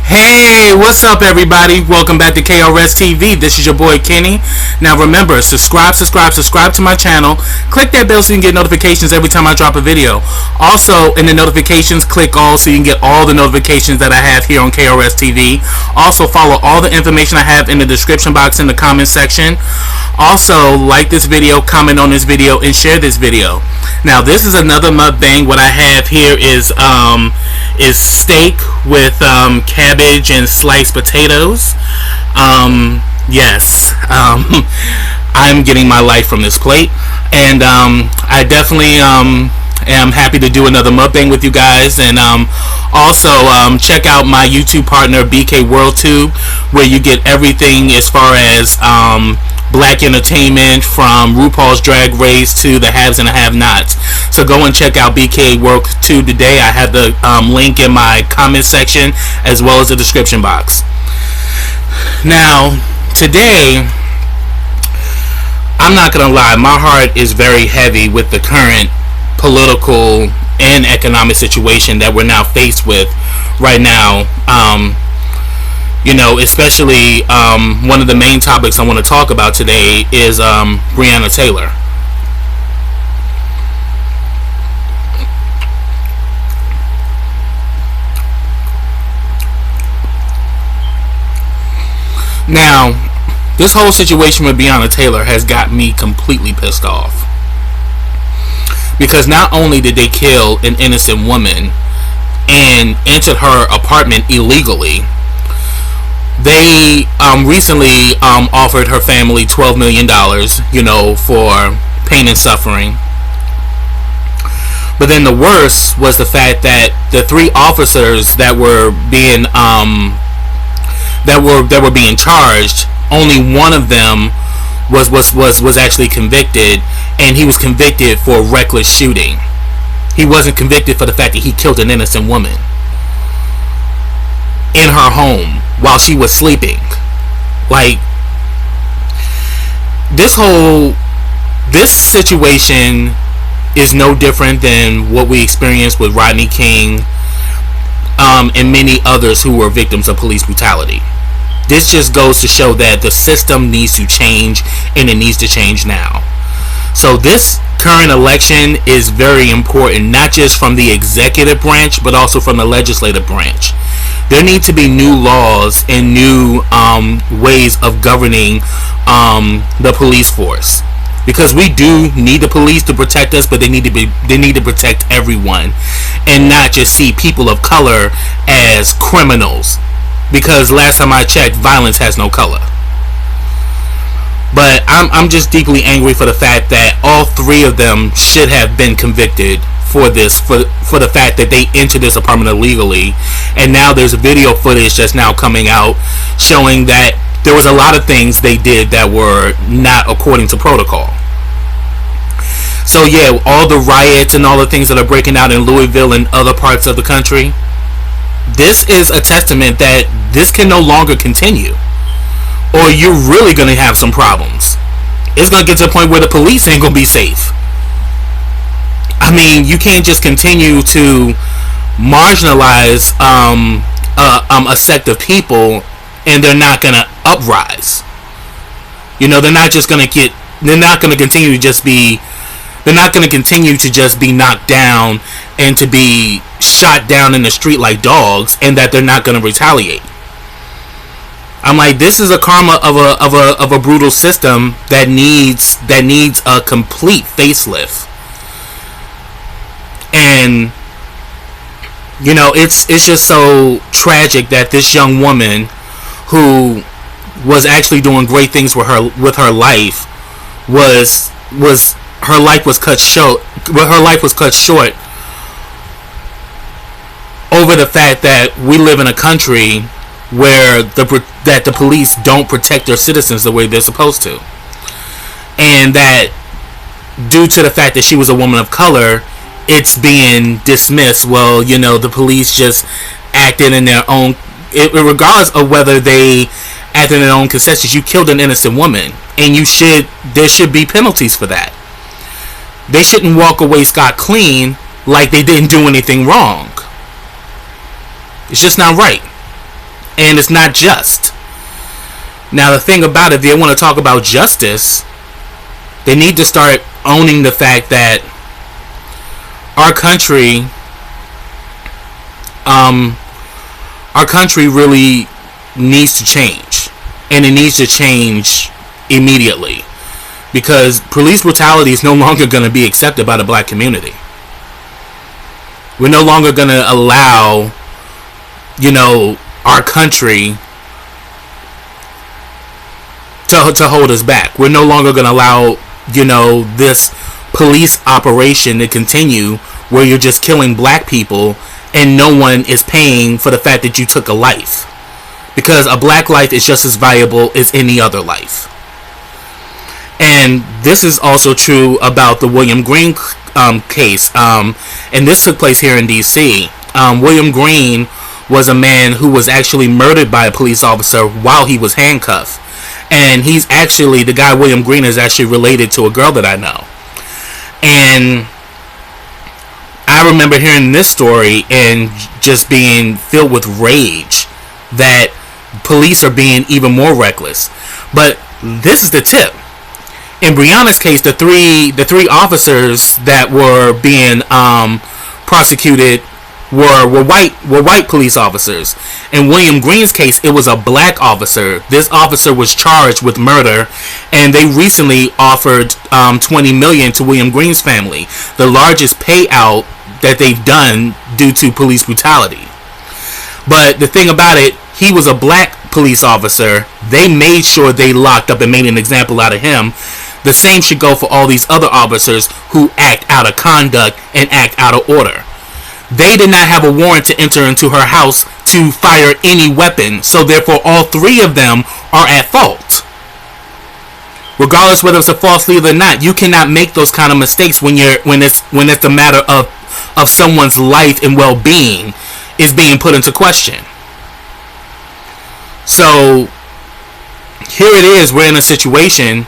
Hey, what's up everybody? Welcome back to KRSTV. This is your boy Kenny. Now remember, subscribe to my channel. Click that bell so you can get notifications every time I drop a video. Also, in the notifications, click all so you can get all the notifications that I have here on KRSTV. Also, follow all the information I have in the description box in the comment section. Also, like this video, comment on this video, and share this video. Now, this is another mukbang. What I have here is steak with cabbage and sliced potatoes. Yes, I'm getting my life from this plate, and I definitely am happy to do another mukbang with you guys. And also check out my YouTube partner BK WorldTube, where you get everything as far as black entertainment, from RuPaul's Drag Race to the haves and the have-nots. So go and check out BK WorldTube today. I have the link in my comment section as well as the description box. Now, today, I'm not gonna lie, my heart is very heavy with the current political and economic situation that we're now faced with right now. You know, especially one of the main topics I want to talk about today is Breonna Taylor. Now, this whole situation with Breonna Taylor has got me completely pissed off, because not only did they kill an innocent woman and entered her apartment illegally, they recently offered her family $12 million, you know, for pain and suffering. But then the worst was the fact that the three officers that were being being charged, only one of them was actually convicted, and he was convicted for reckless shooting. He wasn't convicted for the fact that he killed an innocent woman in her home while she was sleeping. Like, this situation is no different than what we experienced with Rodney King and many others who were victims of police brutality. This just goes to show that the system needs to change, and it needs to change now. So this current election is very important, not just from the executive branch, but also from the legislative branch. There need to be new laws and new ways of governing the police force, because we do need the police to protect us, but they need to protect everyone, and not just see people of color as criminals, because last time I checked, violence has no color. But I'm just deeply angry for the fact that all three of them should have been convicted for this, for the fact that they entered this apartment illegally. And now there's video footage that's now coming out showing that there was a lot of things they did that were not according to protocol. So yeah, all the riots and all the things that are breaking out in Louisville and other parts of the country, this is a testament that this can no longer continue, or you're really going to have some problems. It's going to get to the point where the police ain't going to be safe. I mean, you can't just continue to marginalize a sect of people and they're not going to uprise. You know, they're not going to continue to just be knocked down and to be shot down in the street like dogs, and that they're not going to retaliate. I'm like, this is a karma of a brutal system that needs a complete facelift. And you know, it's just so tragic that this young woman, who was actually doing great things with her life, her life was cut short. Her life was cut short over the fact that we live in a country where that the police don't protect their citizens the way they're supposed to, and that due to the fact that she was a woman of color, it's being dismissed. Well, you know, the police just acted in their own, regardless of whether they acted in their own concessions. You killed an innocent woman, and there should be penalties for that. They shouldn't walk away scot clean like they didn't do anything wrong. It's just not right, and it's not just. Now, the thing about it, if they want to talk about justice, they need to start owning the fact that our country really needs to change, and it needs to change immediately, because police brutality is no longer going to be accepted by the black community. We're no longer going to allow, you know, our country to hold us back. We're no longer going to allow, you know, this police operation to continue where you're just killing black people and no one is paying for the fact that you took a life, because a black life is just as valuable as any other life. And this is also true about the William Green case, and this took place here in DC. William Green was a man who was actually murdered by a police officer while he was handcuffed, and he's actually, the guy William Green is actually related to a girl that I know. And I remember hearing this story and just being filled with rage that police are being even more reckless. But this is the tip. In Breonna's case, the three officers that were being prosecuted were white police officers. In William Green's case, it was a black officer. This officer was charged with murder, and they recently offered $20 million to William Green's family, the largest payout that they've done due to police brutality. But the thing about it, he was a black police officer. They made sure they locked up and made an example out of him. The same should go for all these other officers who act out of conduct and act out of order. They did not have a warrant to enter into her house to fire any weapon, so therefore all three of them are at fault. Regardless whether it's a false lead or not, you cannot make those kind of mistakes when it's a matter of someone's life and well-being is being put into question. So here it is, we're in a situation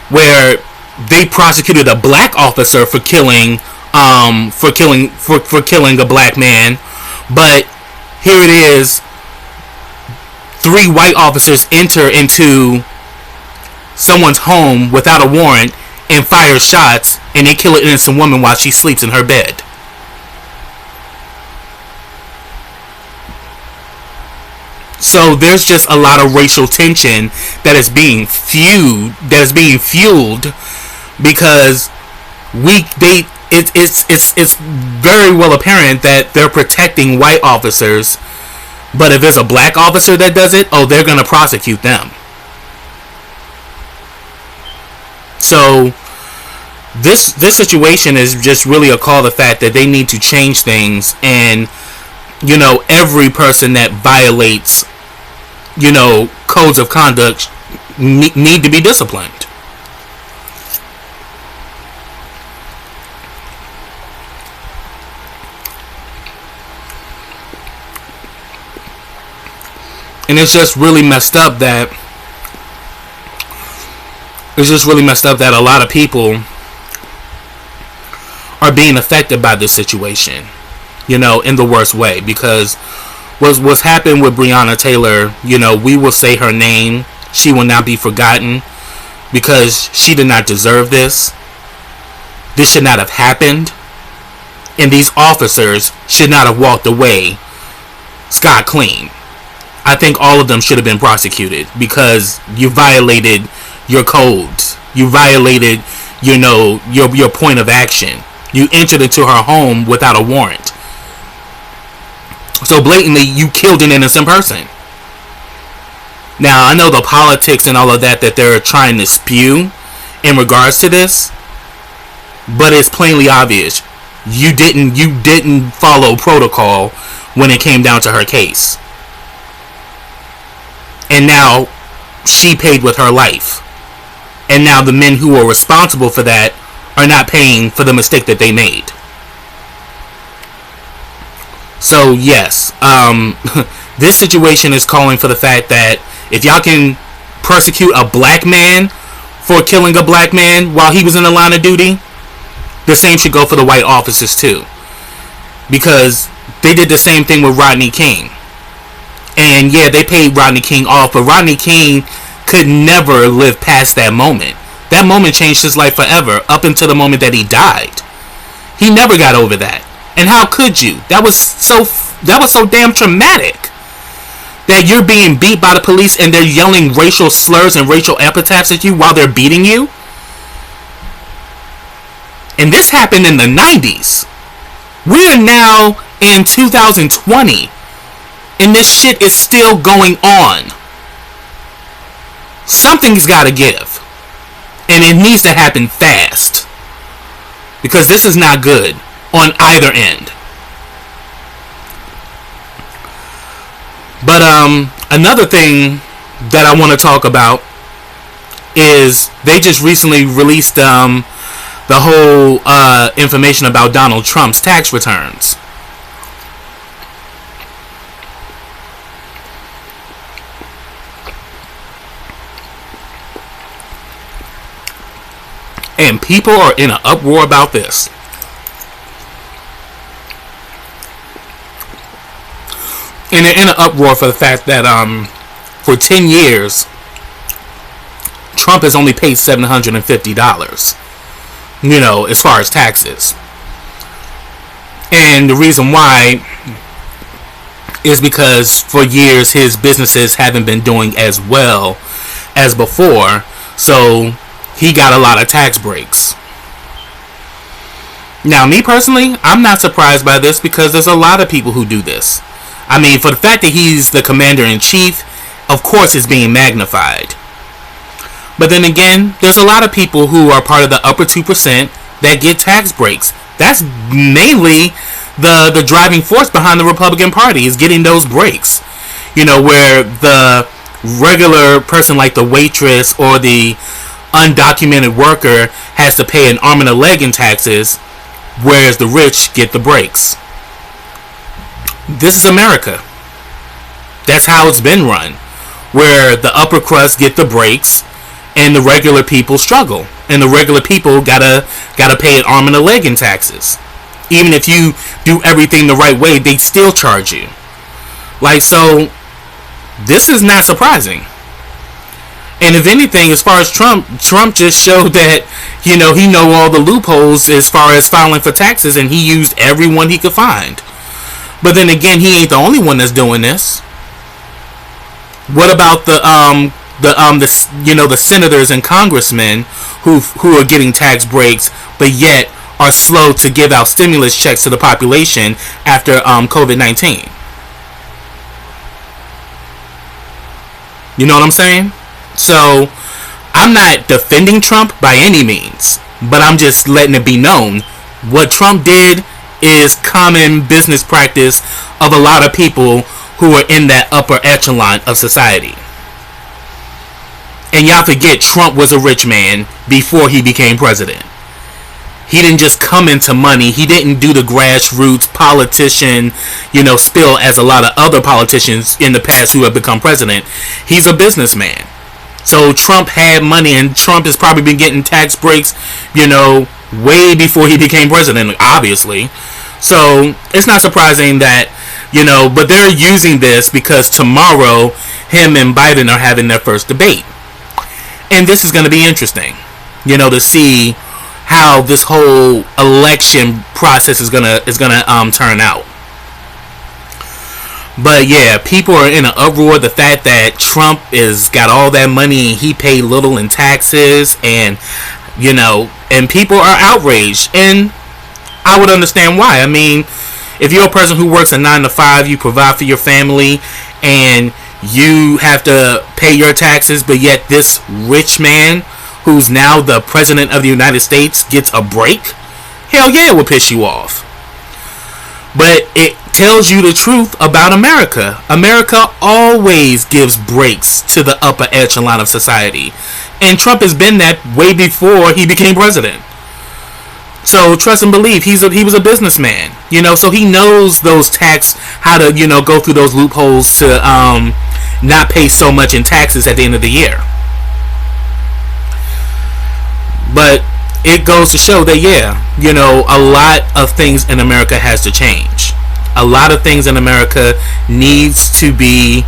where they prosecuted a black officer for killing a black man, but here it is, three white officers enter into someone's home without a warrant and fire shots, and they kill an innocent woman while she sleeps in her bed. So there's just a lot of racial tension that is being fueled because it's very well apparent that they're protecting white officers, but if it's a black officer that does it, oh, they're gonna prosecute them. So this situation is just really a call to the fact that they need to change things, and you know, every person that violates, you know, codes of conduct need to be disciplined. And it's just really messed up that a lot of people are being affected by this situation, you know, in the worst way, because what's happened with Breonna Taylor, you know, we will say her name, she will not be forgotten, because she did not deserve this. This should not have happened, and these officers should not have walked away scot clean. I think all of them should have been prosecuted because you violated your codes. You violated, you know, your point of action. You entered into her home without a warrant. So blatantly, you killed an innocent person. Now, I know the politics and all of that they're trying to spew in regards to this, but it's plainly obvious. You didn't follow protocol when it came down to her case. and now she paid with her life. And now the men who are responsible for that are not paying for the mistake that they made. So yes, this situation is calling for the fact that if y'all can persecute a black man for killing a black man while he was in the line of duty, the same should go for the white officers too. Because they did the same thing with Rodney King. And yeah, they paid Rodney King off, but Rodney King could never live past that moment. That moment changed his life forever, up until the moment that he died. He never got over that. And how could you? That was so damn traumatic. That you're being beat by the police and they're yelling racial slurs and racial epithets at you while they're beating you. And this happened in the 90s. We are now in 2020. And this shit is still going on. Something's got to give. And it needs to happen fast. Because this is not good on either end. But another thing that I want to talk about is they just recently released the whole information about Donald Trump's tax returns. And people are in an uproar about this. And they're in an uproar for the fact that for 10 years, Trump has only paid $750, you know, as far as taxes. And the reason why is because for years his businesses haven't been doing as well as before. So he got a lot of tax breaks. Now, me personally, I'm not surprised by this because there's a lot of people who do this. I mean, for the fact that he's the commander-in-chief, of course it's being magnified. But then again, there's a lot of people who are part of the upper 2% that get tax breaks. That's mainly the driving force behind the Republican Party, is getting those breaks. You know, where the regular person like the waitress or the undocumented worker has to pay an arm and a leg in taxes, whereas the rich get the breaks. This is America. That's how it's been run, where the upper crust get the breaks and the regular people struggle, and the regular people gotta pay an arm and a leg in taxes. Even if you do everything the right way, they still charge you. Like, so this is not surprising. And if anything, as far as Trump just showed that, you know, he know all the loopholes as far as filing for taxes, and he used everyone he could find. But then again, he ain't the only one that's doing this. What about the senators and congressmen who are getting tax breaks, but yet are slow to give out stimulus checks to the population after COVID-19? You know what I'm saying? So, I'm not defending Trump by any means, but I'm just letting it be known what Trump did is common business practice of a lot of people who are in that upper echelon of society. And y'all forget, Trump was a rich man before he became president. He didn't just come into money. He didn't do the grassroots politician, you know, spill as a lot of other politicians in the past who have become president. He's a businessman. So Trump had money, and Trump has probably been getting tax breaks, you know, way before he became president, obviously. So it's not surprising that, you know, but they're using this because tomorrow him and Biden are having their first debate. And this is going to be interesting, you know, to see how this whole election process is gonna turn out. But yeah, people are in an uproar. The fact that Trump is got all that money and he paid little in taxes, and you know, and people are outraged, and I would understand why. I mean, if you're a person who works a 9 to 5, you provide for your family, and you have to pay your taxes, but yet this rich man who's now the president of the United States gets a break, hell yeah, it will piss you off. But tells you the truth about America. America always gives breaks to the upper echelon of society. And Trump has been that way before he became president. So trust and believe, he was a businessman, so he knows those how to, go through those loopholes to not pay so much in taxes at the end of the year. But it goes to show that, a lot of things in America has to change. A lot of things in America needs to be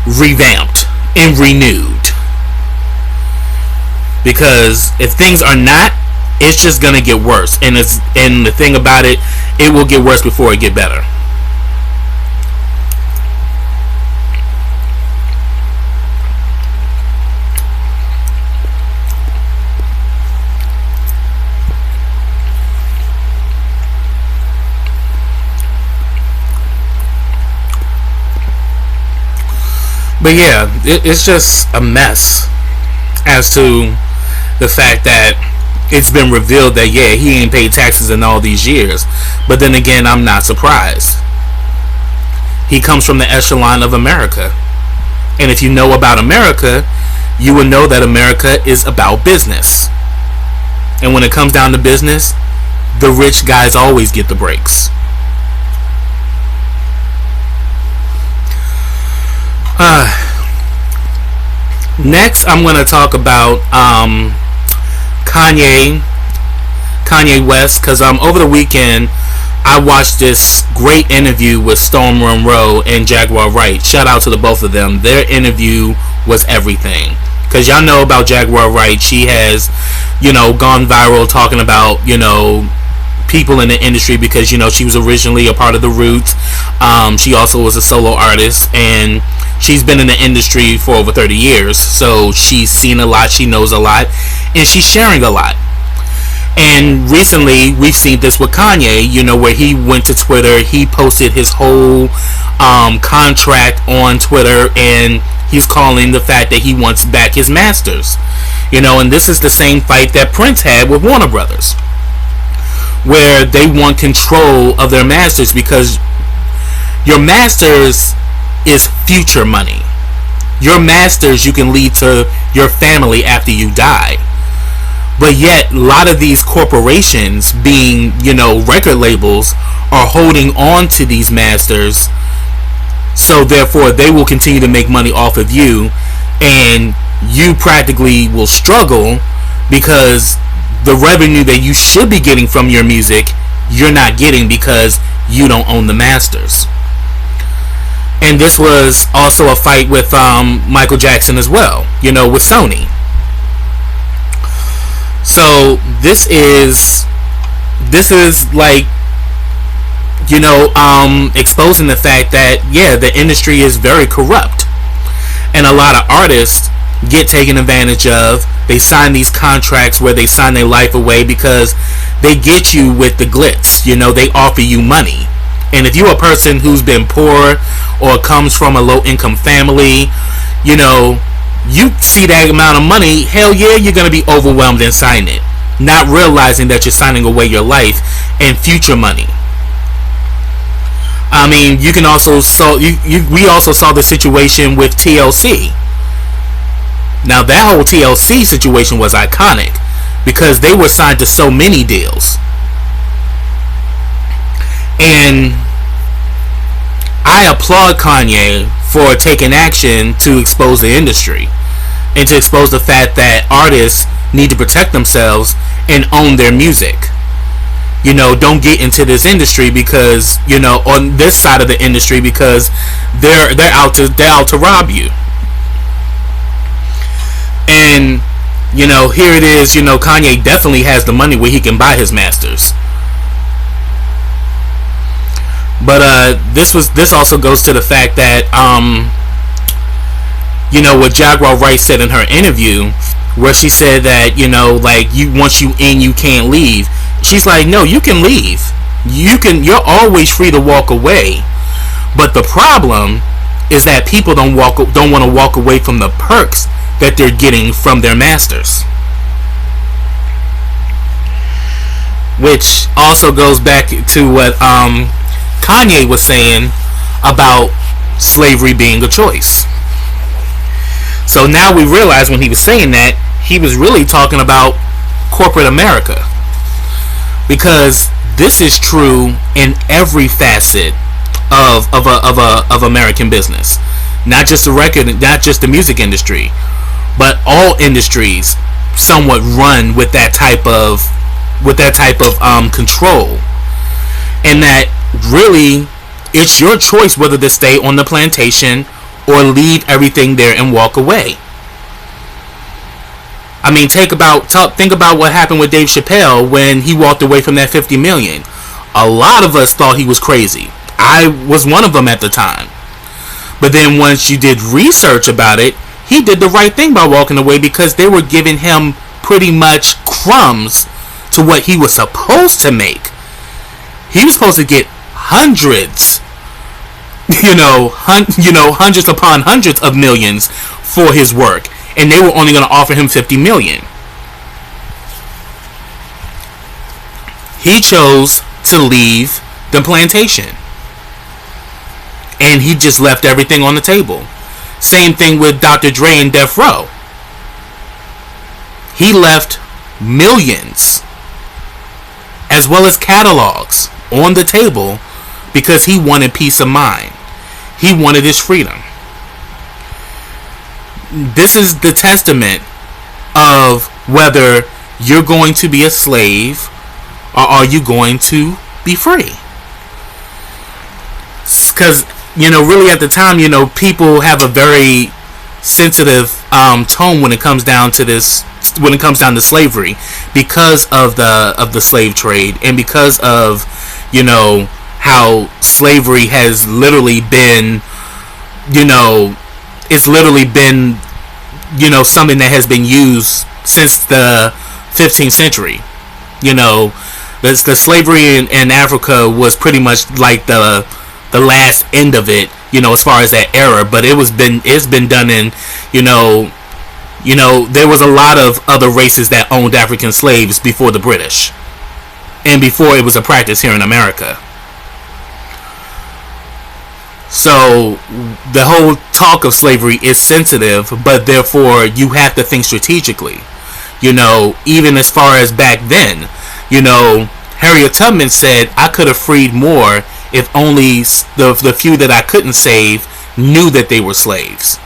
revamped and renewed. Because if things are not, it's just gonna get worse. And the thing about it, it will get worse before it get better. But yeah, it's just a mess as to the fact that it's been revealed that, he ain't paid taxes in all these years. But then again, I'm not surprised. He comes from the echelon of America. And if you know about America, you will know that America is about business. And when it comes down to business, the rich guys always get the breaks. Next, I'm going to talk about Kanye West, because over the weekend I watched this great interview with Storm Monroe and Jaguar Wright. Shout out to the both of them. Their interview was everything, because y'all know about Jaguar Wright. She has gone viral talking about people in the industry, because she was originally a part of the Roots. She also was a solo artist, and she's been in the industry for over 30 years. So she's seen a lot, she knows a lot, and she's sharing a lot. And recently we've seen this with Kanye, where he went to Twitter, he posted his whole contract on Twitter, and he's calling the fact that he wants back his masters. And this is the same fight that Prince had with Warner Brothers, where they want control of their masters, because your masters is future money. Your masters you can leave to your family after you die. But yet, a lot of these corporations, being, record labels, are holding on to these masters. So therefore, they will continue to make money off of you, and you practically will struggle, because the revenue that you should be getting from your music, you're not getting, because you don't own the masters. And this was also a fight with Michael Jackson as well, with Sony. So this is like, exposing the fact that, the industry is very corrupt, and a lot of artists get taken advantage of. They sign these contracts where they sign their life away, because they get you with the glitz. They offer you money. And if you're a person who's been poor or comes from a low income family, you see that amount of money, hell yeah, you're going to be overwhelmed and sign it, not realizing that you're signing away your life and future money. I mean, you can also we also saw the situation with TLC. Now that whole TLC situation was iconic, because they were signed to so many deals. And I applaud Kanye for taking action to expose the industry, and to expose the fact that artists need to protect themselves and own their music. Don't get into this industry, because on this side of the industry, because they're out to rob you. And here it is, Kanye definitely has the money where he can buy his masters. But this also goes to the fact that what Jaguar Wright said in her interview, where she said that once you in, you can't leave. She's like, no, you can leave. You're always free to walk away. But the problem is that people don't want to walk away from the perks that they're getting from their masters. Which also goes back to what Kanye was saying about slavery being a choice. So now we realize when he was saying that, he was really talking about corporate America. Because this is true in every facet of American business. Not just the record, not just the music industry, but all industries somewhat run with that type of control. And that really it's your choice whether to stay on the plantation or leave everything there and walk away. I mean, think about what happened with Dave Chappelle when he walked away from that $50 million. A lot of us thought he was crazy. I was one of them at the time. But then once you did research about it, he did the right thing by walking away, because they were giving him pretty much crumbs to what he was supposed to make. He was supposed to get hundreds, hundreds upon hundreds of millions for his work, and they were only going to offer him $50 million. He chose to leave the plantation, and he just left everything on the table. Same thing with Dr. Dre and Death Row. He left millions as well as catalogs on the table because he wanted peace of mind. He wanted his freedom. This is the testament of whether you're going to be a slave or are you going to be free. Because, really at the time, people have a very sensitive tone when it comes down to this, when it comes down to slavery, because of the slave trade, and because of how slavery has literally been it's literally been something that has been used since the 15th century. The slavery in Africa was pretty much like the last end of it, as far as that era. But it's been done in, there was a lot of other races that owned African slaves before the British, and before it was a practice here in America. So the whole talk of slavery is sensitive, but therefore you have to think strategically. Even as far as back then, Harriet Tubman said, I could have freed more if only the few that I couldn't save knew that they were slaves.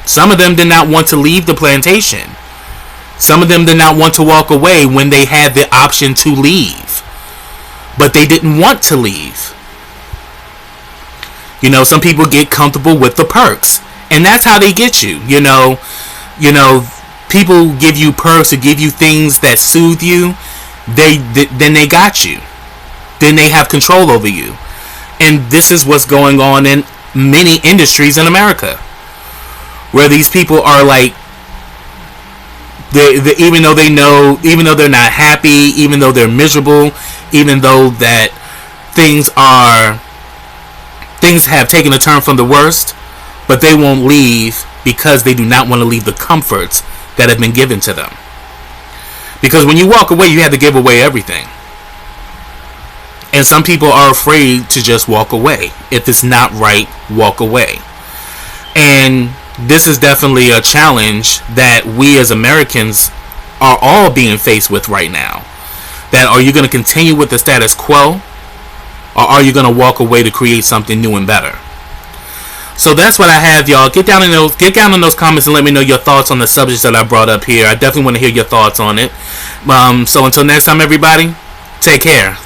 Some of them did not want to leave the plantation. Some of them did not want to walk away when they had the option to leave. But they didn't want to leave. Some people get comfortable with the perks, and that's how they get you. People give you perks or give you things that soothe you. Then they got you. Then they have control over you. And this is what's going on in many industries in America, where these people are like, even though they're not happy, even though they're miserable, even though that things have taken a turn from the worst, but they won't leave because they do not want to leave the comforts that have been given to them. Because when you walk away, you have to give away everything. And some people are afraid to just walk away. If it's not right, walk away. And this is definitely a challenge that we as Americans are all being faced with right now. That, are you going to continue with the status quo, or are you going to walk away to create something new and better? So that's what I have, y'all. Get down in those comments and let me know your thoughts on the subjects that I brought up here. I definitely want to hear your thoughts on it. So until next time, everybody, take care.